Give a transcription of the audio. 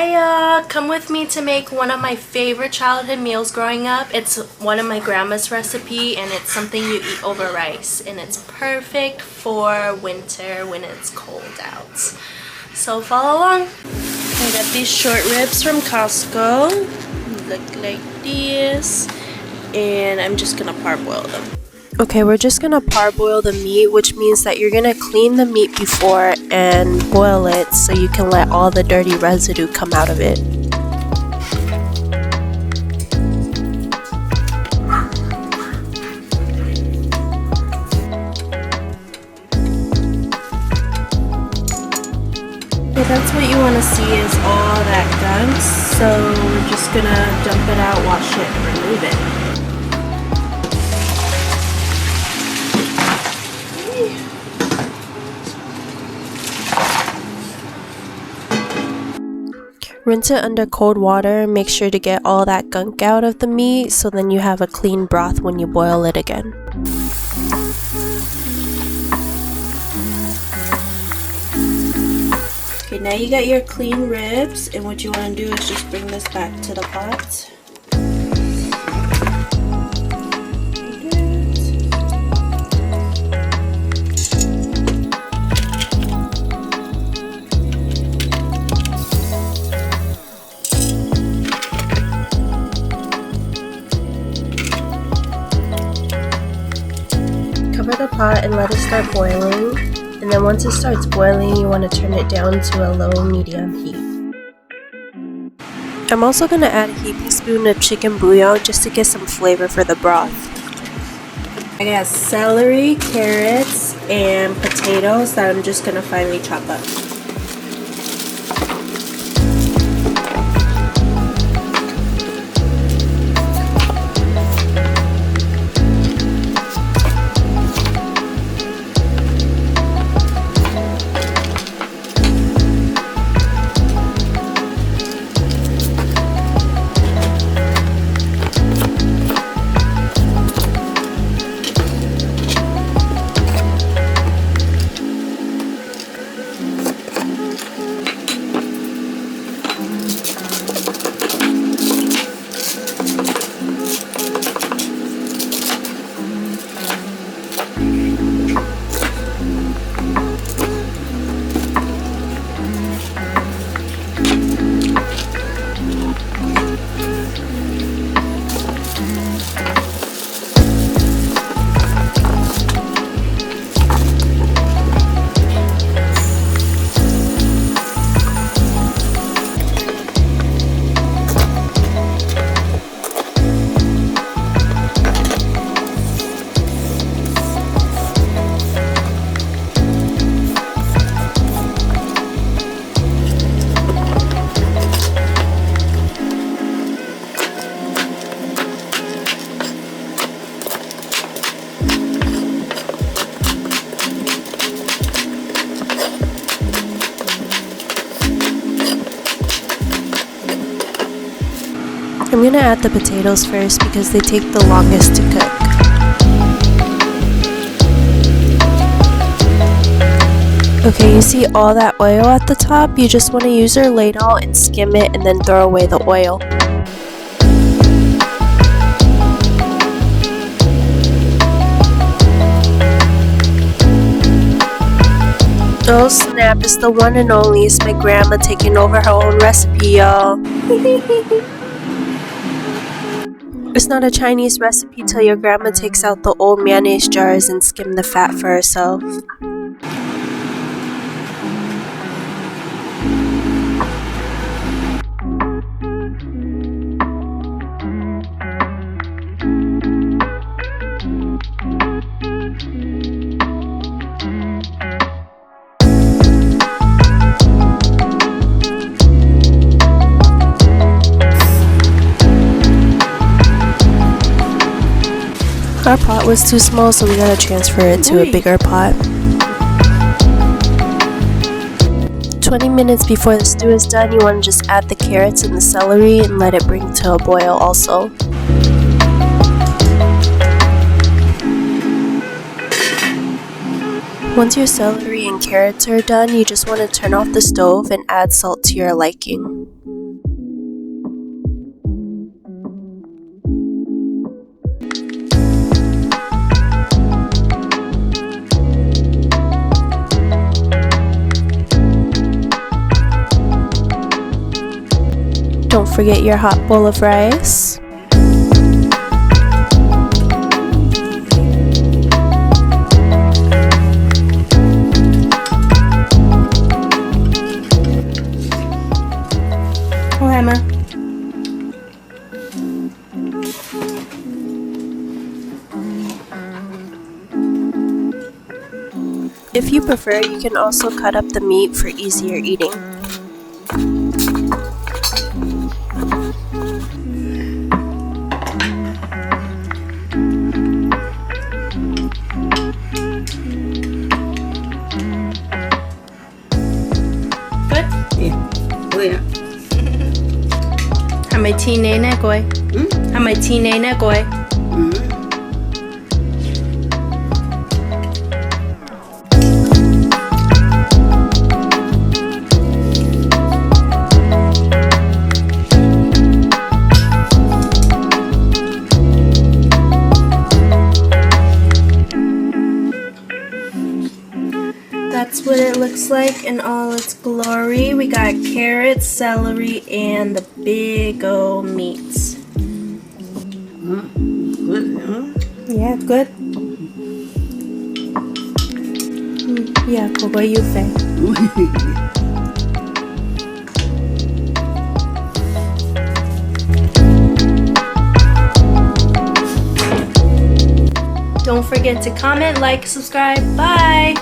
Hi, come with me to make one of my favorite childhood meals growing up. It's one of my grandma's recipe and it's something you eat over rice and it's perfect for winter when it's cold out. So follow along. I got these short ribs from Costco. Look like this. And I'm just gonna parboil them. Okay, we're just gonna parboil the meat, which means that you're gonna clean the meat before and boil it so you can let all the dirty residue come out of it. Okay, that's what you want to see is all that gunk, so we're just gonna dump it out, wash it, and remove it. Rinse it under cold water and make sure to get all that gunk out of the meat so then you have a clean broth when you boil it again. Okay, now you got your clean ribs, and what you want to do is just bring this back to the pot. Cover the pot and let it start boiling, and then once it starts boiling you want to turn it down to a low-medium heat. I'm also going to add a heaping spoon of chicken bouillon just to get some flavor for the broth. I got celery, carrots, and potatoes that I'm just going to finely chop up. I'm gonna add the potatoes first because they take the longest to cook. Okay, you see all that oil at the top? You just want to use your ladle and skim it and then throw away the oil. Oh snap, it's the one and only. It's my grandma taking over her own recipe, y'all. It's not a Chinese recipe till your grandma takes out the old mayonnaise jars and skim the fat for herself. Our pot was too small, so we gotta transfer it to a bigger pot. 20 minutes before the stew is done, you want to just add the carrots and the celery and let it bring to a boil also. Once your celery and carrots are done, you just want to turn off the stove and add salt to your liking. forget your hot bowl of rice. Oh, Emma. If you prefer, you can also cut up the meat for easier eating. Good? Yeah. How many tea nene koi? How many tea nene koi? That's what it looks like in all its glory. We got carrots, celery, and the big old meats. Good, huh? Yeah, good. Yeah, kogo yufe. Don't forget to comment, like, subscribe. Bye!